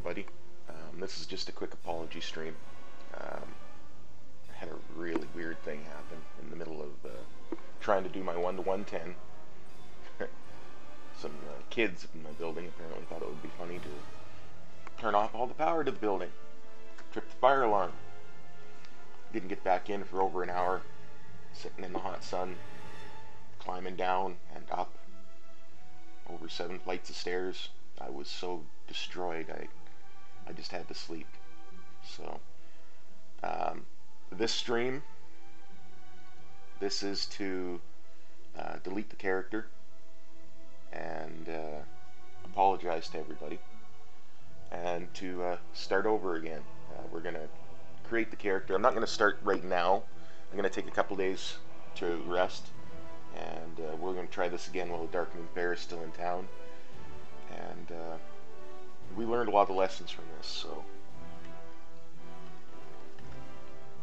everybody. This is just a quick apology stream. I had a really weird thing happen in the middle of trying to do my 1 to 110. Some kids in my building apparently thought it would be funny to turn off all the power to the building. Tripped the fire alarm. Didn't get back in for over an hour, sitting in the hot sun, climbing down and up over 7 flights of stairs. I was so destroyed, I just had to sleep. So, this stream, this is to delete the character and apologize to everybody, and to start over again. We're going to create the character. I'm not going to start right now. I'm going to take a couple days to rest, and we're going to try this again while the Darkening Bear is still in town. And we learned a lot of lessons from this, so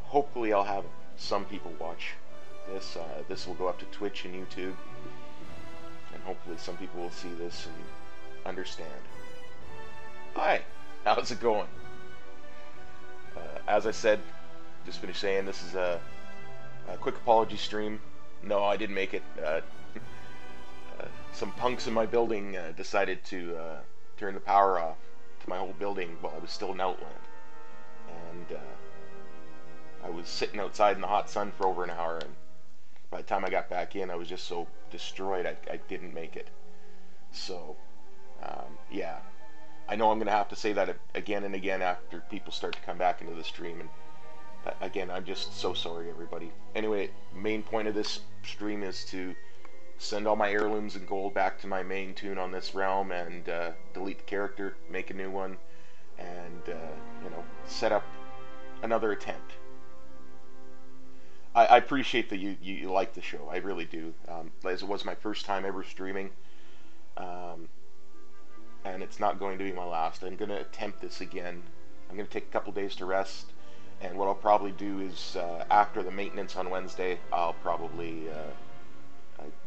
hopefully I'll have some people watch this. This will go up to Twitch and YouTube, and hopefully some people will see this and understand. Hi, how's it going? As I said, just finished saying, this is a quick apology stream. No, I didn't make it. Some punks in my building decided to turn the power off to my whole building while I was still in Outland. And I was sitting outside in the hot sun for over an hour, and by the time I got back in, I was just so destroyed I didn't make it. So, yeah. I know I'm going to have to say that again and again after people start to come back into the stream, and again, I'm just so sorry, everybody. Anyway, main point of this stream is to send all my heirlooms and gold back to my main tune on this realm, and delete the character, make a new one, and you know, set up another attempt. I appreciate that you like the show. I really do. As it was my first time ever streaming, and it's not going to be my last. I'm going to attempt this again. I'm going to take a couple days to rest, and what I'll probably do is, after the maintenance on Wednesday, I'll probably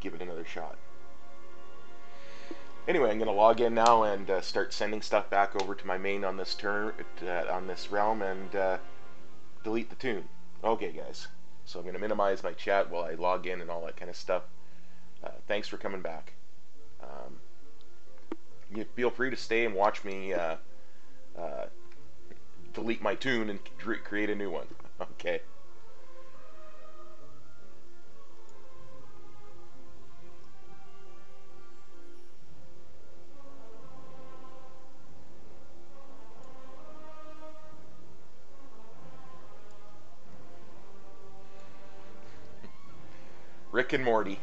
give it another shot. Anyway, I'm going to log in now and start sending stuff back over to my main on this on this realm, and delete the tune. Okay, guys. So I'm going to minimize my chat while I log in and all that kind of stuff. Thanks for coming back. You feel free to stay and watch me delete my tune and create a new one. Okay. Rick and Morty.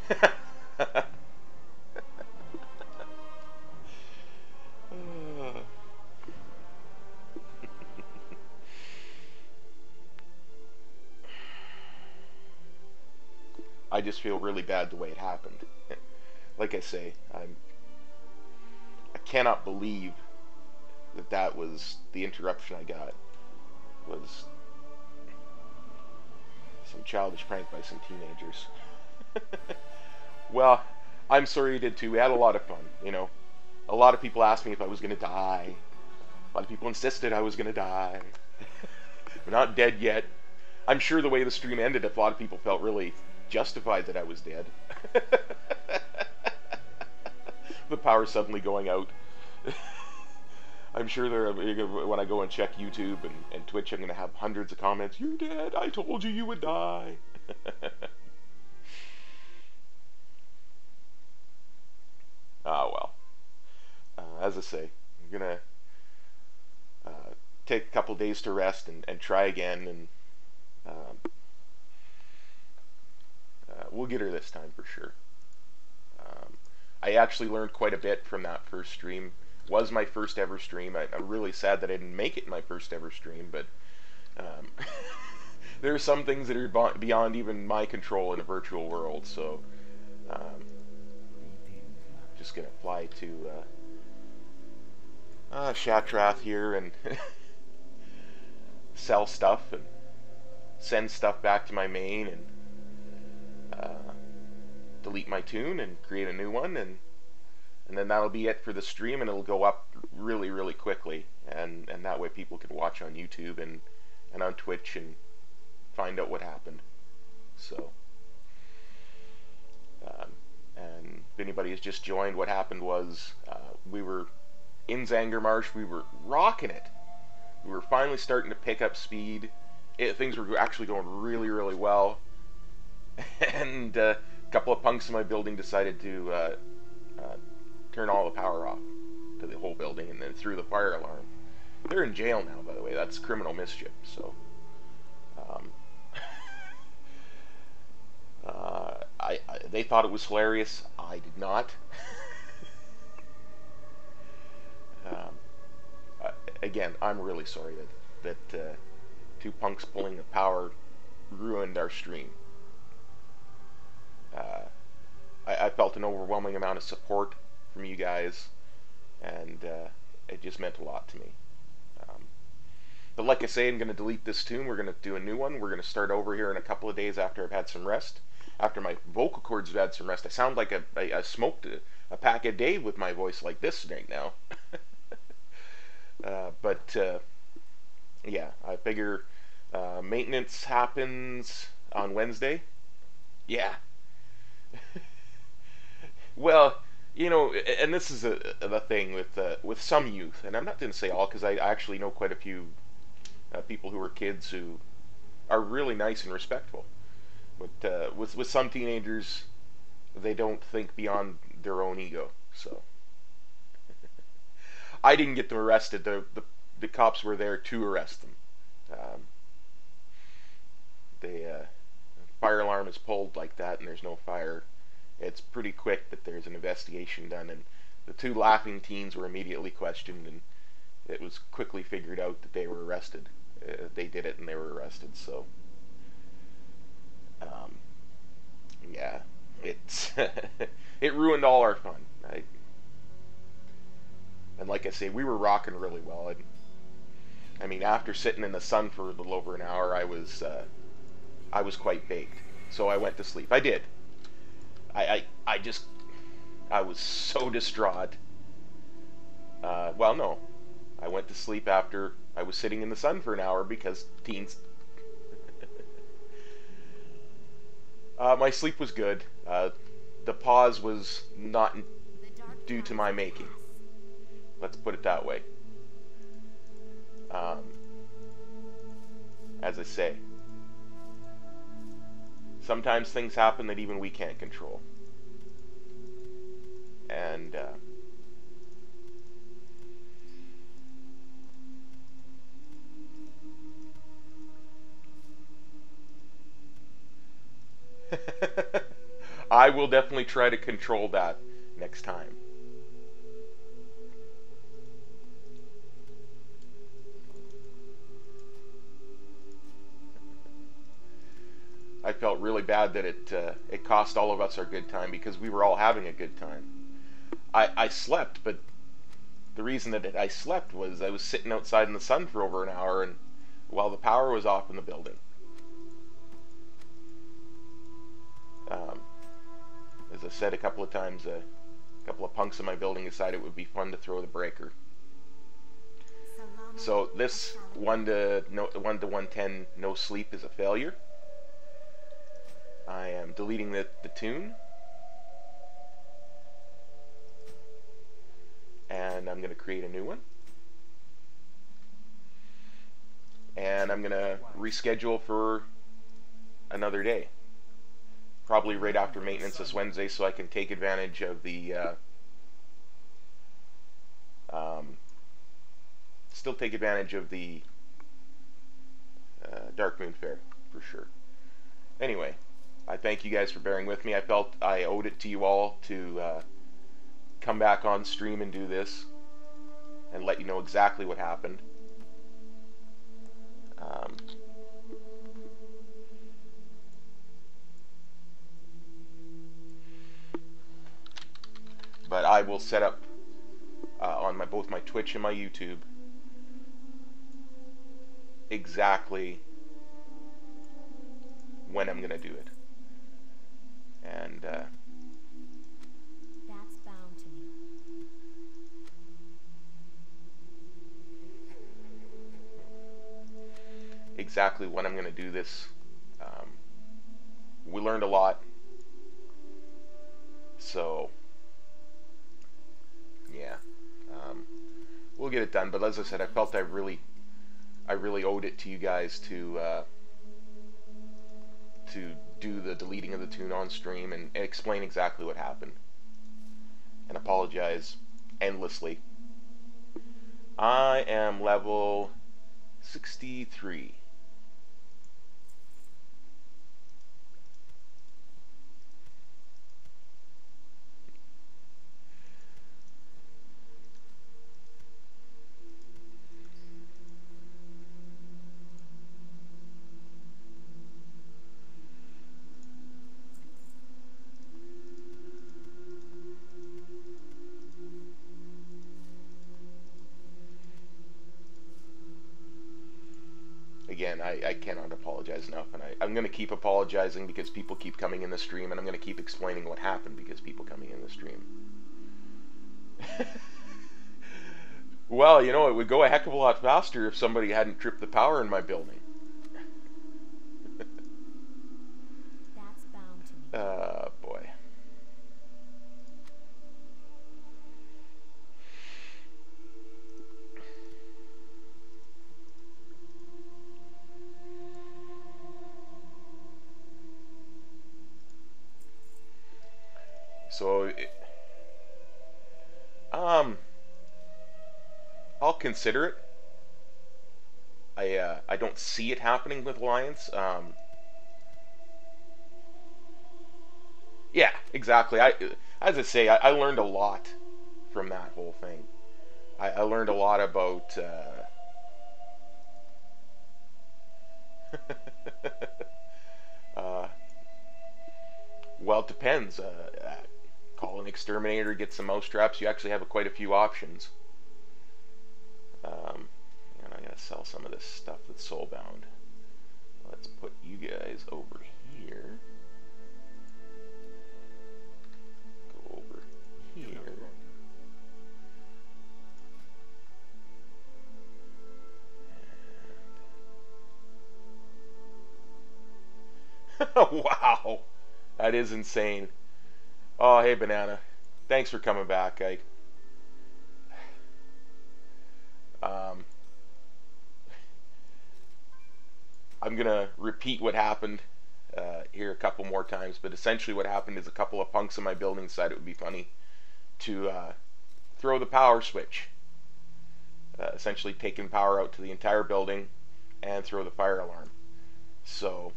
I just feel really bad the way it happened. Like I say, I cannot believe that was the interruption I got. Was some childish prank by some teenagers. Well, I'm sorry you did too. We had a lot of fun, you know. A lot of people asked me if I was gonna die. A lot of people insisted I was gonna die. We're not dead yet. I'm sure the way the stream ended, a lot of people felt really justified that I was dead. The power suddenly going out. I'm sure when I go and check YouTube and Twitch, I'm going to have hundreds of comments. You're dead. I told you you would die. Ah, well. As I say, I'm going to take a couple days to rest and try again, and we'll get her this time for sure. I actually learned quite a bit from that first stream. It was my first ever stream. I'm really sad that I didn't make it my first ever stream, but there are some things that are beyond even my control in a virtual world, so just gonna fly to Shatrath here and sell stuff and send stuff back to my main, and delete my tune and create a new one, and and then that'll be it for the stream, and it'll go up really, really quickly, and that way people can watch on YouTube and on Twitch and find out what happened. So, and if anybody has just joined, what happened was we were in Zangarmarsh, we were rocking it. We were finally starting to pick up speed. Things were actually going really, really well. And a couple of punks in my building decided to turn all the power off to the whole building and then threw the fire alarm. They're in jail now, by the way. That's criminal mischief. So, they thought it was hilarious. I did not. Again, I'm really sorry that two punks pulling the power ruined our stream. I felt an overwhelming amount of support from you guys, and it just meant a lot to me. But like I say, I'm going to delete this tune. We're going to do a new one. We're going to start over here in a couple of days after I've had some rest. After my vocal cords have had some rest. I sound like I smoked a pack a day with my voice like this right now. Yeah, I figure maintenance happens on Wednesday. Yeah. Well, you know, and this is the thing with some youth, and I'm not going to say all, because I actually know quite a few people who are kids who are really nice and respectful. But with some teenagers, they don't think beyond their own ego. So I didn't get them arrested. The cops were there to arrest them. The fire alarm is pulled like that, and there's no fire. It's pretty quick that there's an investigation done, and the two laughing teens were immediately questioned, and it was quickly figured out that they were arrested. They did it, and they were arrested. So, yeah, it's it ruined all our fun. And like I say, we were rocking really well. I mean, after sitting in the sun for a little over an hour, I was quite baked. So I went to sleep. I did. I was so distraught. Well, no. I went to sleep after I was sitting in the sun for an hour because teens... my sleep was good. The pause was not due to my making. Let's put it that way. As I say, sometimes things happen that even we can't control. And I will definitely try to control that next time. I felt really bad that it cost all of us our good time, because we were all having a good time. I slept, but the reason that I slept was I was sitting outside in the sun for over an hour, and while the power was off in the building. As I said a couple of times, a couple of punks in my building decided it would be fun to throw the breaker. So this 1 to 110 no sleep is a failure. I am deleting the tune, and I'm going to create a new one, and I'm going to reschedule for another day, probably right after maintenance this Wednesday, so I can take advantage of the still take advantage of the Dark Moon Fair for sure. Anyway, I thank you guys for bearing with me. I felt I owed it to you all to come back on stream and do this and let you know exactly what happened. But I will set up on both my Twitch and my YouTube exactly when I'm going to do it. And that's bound to me. exactly when I'm going to do this. We learned a lot, so yeah, we'll get it done. But as I said, I felt I really owed it to you guys to do the deleting of the tune on stream and explain exactly what happened, and apologize endlessly. I am level 63. Again, I cannot apologize enough, and I'm going to keep apologizing because people keep coming in the stream, and I'm going to keep explaining what happened because people coming in the stream. Well, you know, it would go a heck of a lot faster if somebody hadn't tripped the power in my building. That's bound to me. Boy. So, I'll consider it. I don't see it happening with Alliance. Yeah, exactly. As I say, I learned a lot from that whole thing. I learned a lot about. Well, it depends. Call an exterminator, get some mouse traps. You actually have quite a few options. And I'm gonna sell some of this stuff that's soulbound. Let's put you guys over here. Go over here. Wow, that is insane. Oh, hey, Banana. Thanks for coming back. I'm gonna repeat what happened here a couple more times, but essentially what happened is a couple of punks in my building decided it would be funny to throw the power switch, essentially taking power out to the entire building and throw the fire alarm. So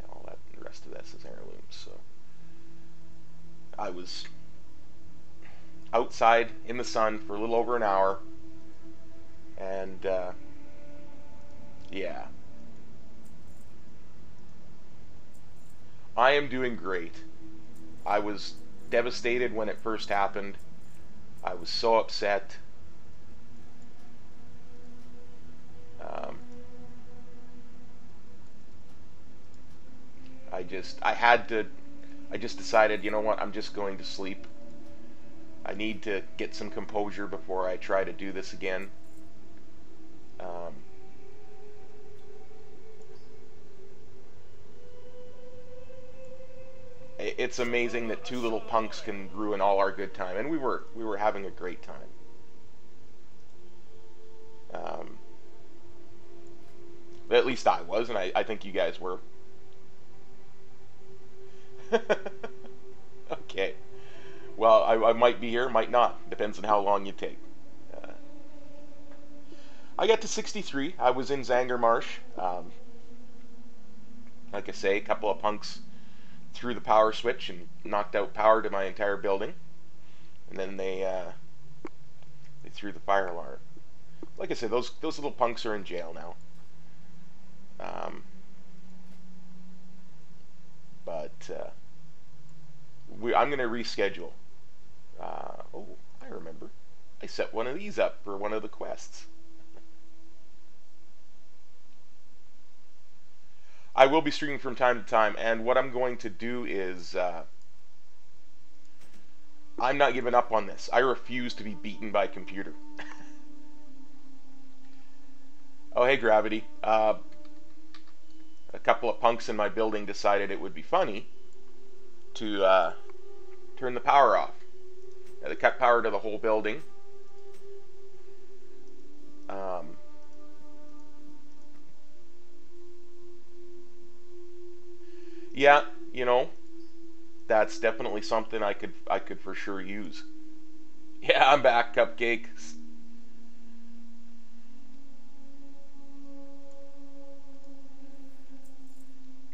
all that, the rest of this is heirlooms. So I was outside in the sun for a little over an hour, and yeah, I am doing great. I was devastated when it first happened. I was so upset. I just decided, you know what, I'm just going to sleep. I need to get some composure before I try to do this again. It's amazing that two little punks can ruin all our good time, and we were having a great time. At least I was, and I think you guys were. Okay. Well, I might be here, might not. Depends on how long you take. I got to 63. I was in Zanger Marsh. Like I say, a couple of punks threw the power switch and knocked out power to my entire building. And then they threw the fire alarm. Like I said, those little punks are in jail now. But I'm going to reschedule. Oh, I remember. I set one of these up for one of the quests. I will be streaming from time to time, and what I'm going to do is I'm not giving up on this. I refuse to be beaten by a computer. Oh, hey, Gravity. A couple of punks in my building decided it would be funny to turn the power off. They cut power to the whole building. Yeah, you know, that's definitely something I could for sure use. Yeah, I'm back, Cupcakes.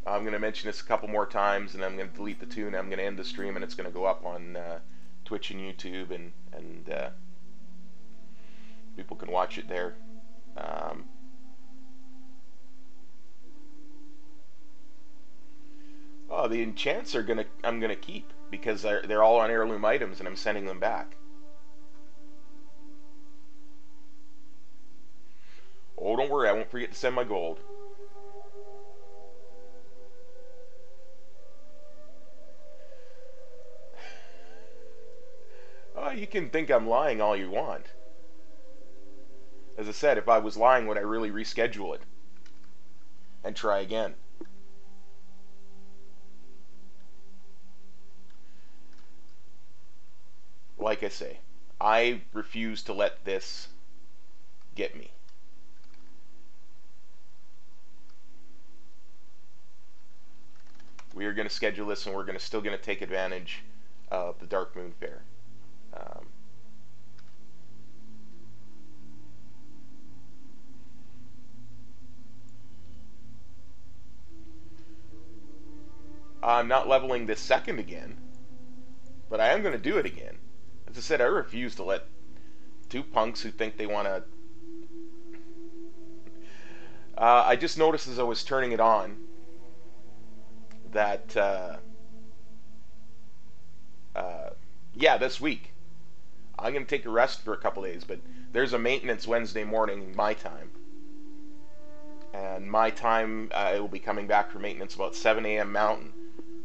I'm going to mention this a couple more times, and I'm going to delete the tune. I'm going to end the stream, and it's going to go up on Twitch and YouTube, and people can watch it there. Oh, the enchants I'm gonna keep because they're all on heirloom items, and I'm sending them back. Oh, don't worry, I won't forget to send my gold. Oh, you can think I'm lying all you want. As I said, if I was lying, would I really reschedule it and try again? Like I say, I refuse to let this get me. We are going to schedule this, and we're still going to take advantage of the Dark Moon Fair. I'm not leveling this second again, but I am going to do it again. As I said, I refuse to let two punks who think they want to... I just noticed as I was turning it on that, yeah, this week, I'm going to take a rest for a couple days, but there's a maintenance Wednesday morning, my time. And my time, it will be coming back for maintenance about 7 a.m. Mountain.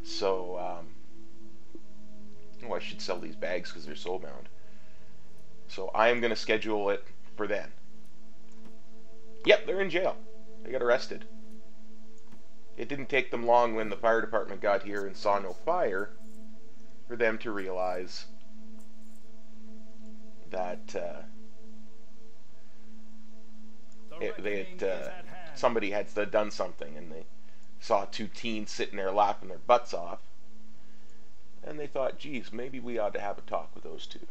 So, oh, I should sell these bags because they're soulbound. So I am going to schedule it for then. Yep, they're in jail. They got arrested. It didn't take them long when the fire department got here and saw no fire for them to realize that somebody had done something, and they saw two teens sitting there laughing their butts off, and they thought, geez, maybe we ought to have a talk with those two.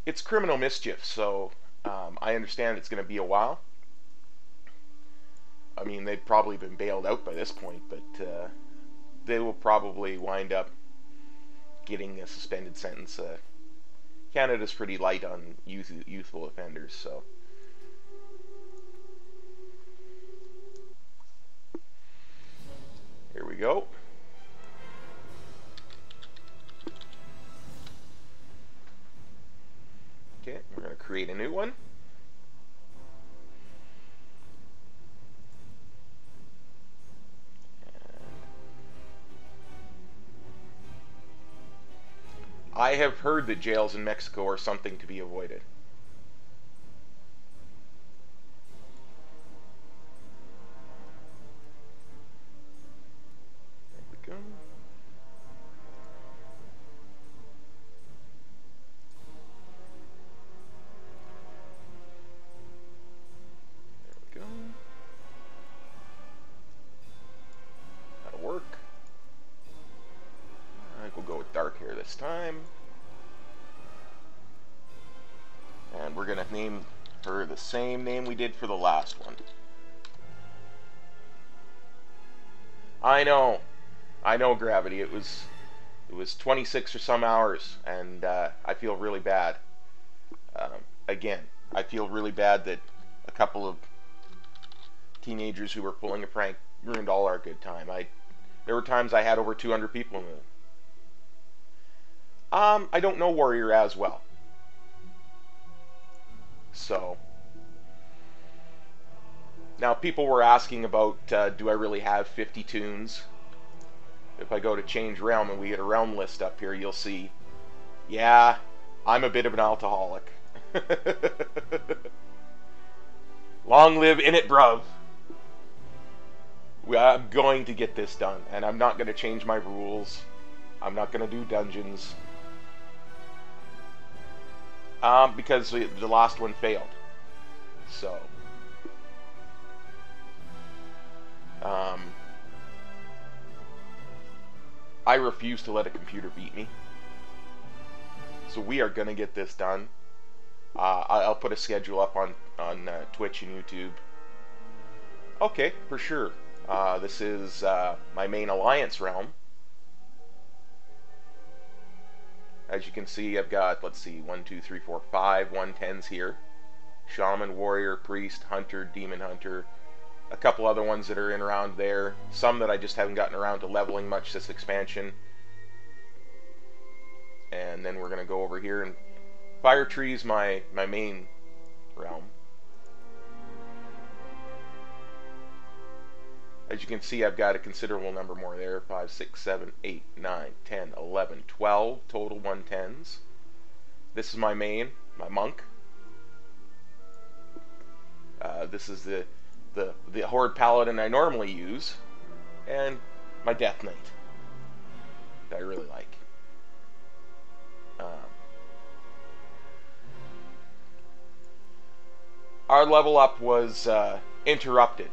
It's criminal mischief, so I understand it's going to be a while. I mean, they've probably been bailed out by this point, but they will probably wind up getting a suspended sentence. Canada's pretty light on youthful offenders, so. Here we go. Okay, we're going to create a new one. I have heard that jails in Mexico are something to be avoided. There we go. There we go. That'll work. I think we'll go with dark here this time. And we're going to name her the same name we did for the last one. I know, Gravity. It was 26 or some hours, and I feel really bad. Again, I feel really bad that a couple of teenagers who were pulling a prank ruined all our good time. There were times I had over 200 people in the... I don't know Warrior as well. So, now people were asking about, do I really have 50 tunes? If I go to change realm and we get a realm list up here, you'll see Yeah, I'm a bit of an alcoholic. Long live in it, bruv. I'm going to get this done, and I'm not going to change my rules. I'm not going to do dungeons. Because the last one failed. So, I refuse to let a computer beat me. So we are going to get this done. I'll put a schedule up on Twitch and YouTube. Okay, for sure. This is my main alliance realm. As you can see, I've got, let's see, 1, 2, 3, 4, 5 110s here. Shaman, warrior, priest, hunter, demon hunter. A couple other ones that are in around there. Some that I just haven't gotten around to leveling much this expansion. And then we're going to go over here, and Fire Tree's my main realm. As you can see, I've got a considerable number more there. 5, 6, 7, 8, 9, 10, 11, 12 total 110s. This is my main, my monk. This is the Horde Paladin I normally use. And my Death Knight that I really like. Our level up was interrupted.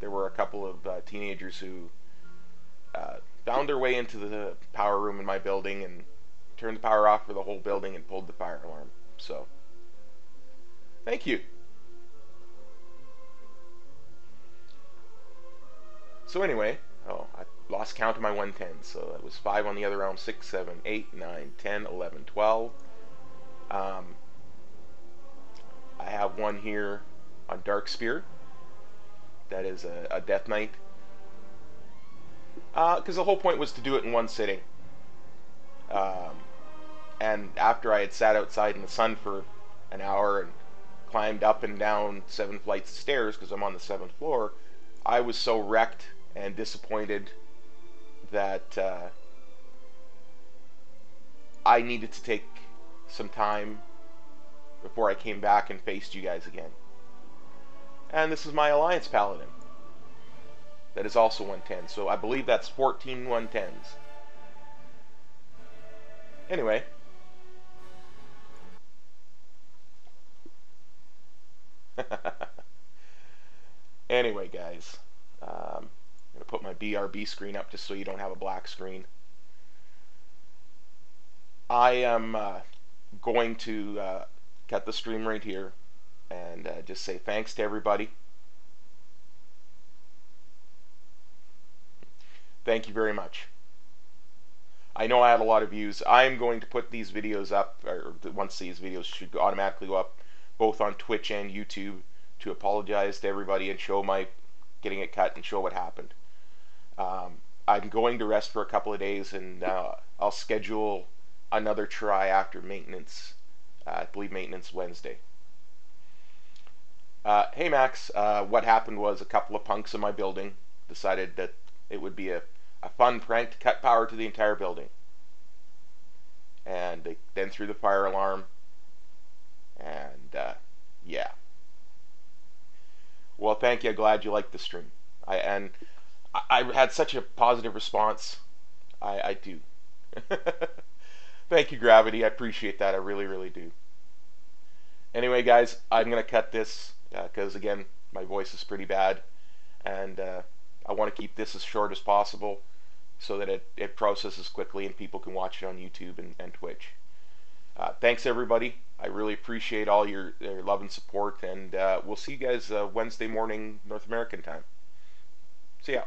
There were a couple of teenagers who found their way into the power room in my building and turned the power off for the whole building and pulled the fire alarm. So, thank you. So anyway, I lost count of my 110s. So that was 5 on the other realm, 6, 7, 8, 9, 10, 11, 12. I have one here on Dark Spear. That is a Death Knight. Because the whole point was to do it in one sitting. And after I had sat outside in the sun for an hour and climbed up and down 7 flights of stairs, because I'm on the 7th floor, I was so wrecked and disappointed that I needed to take some time before I came back and faced you guys again. And this is my Alliance Paladin. That is also 110. So I believe that's 14 110s. Anyway. Anyway, guys. I'm going to put my BRB screen up just so you don't have a black screen. I am going to cut the stream right here. And just say thanks to everybody. Thank you very much. I know I had a lot of views. I'm going to put these videos up, or once these videos should automatically go up, both on Twitch and YouTube, to apologize to everybody and show my getting it cut and show what happened. I'm going to rest for a couple of days, and I'll schedule another try after maintenance. I believe maintenance Wednesday. Hey Max, what happened was a couple of punks in my building decided that it would be a fun prank to cut power to the entire building. And they then threw the fire alarm. And, yeah. Well, thank you. I'm glad you liked the stream. I had such a positive response. I do. Thank you, Gravity. I appreciate that. I really, really do. Anyway, guys, I'm going to cut this. Because again, my voice is pretty bad, and I want to keep this as short as possible so that it processes quickly and people can watch it on YouTube and Twitch. Thanks everybody. I really appreciate all your love and support, and we'll see you guys Wednesday morning North American time. See ya.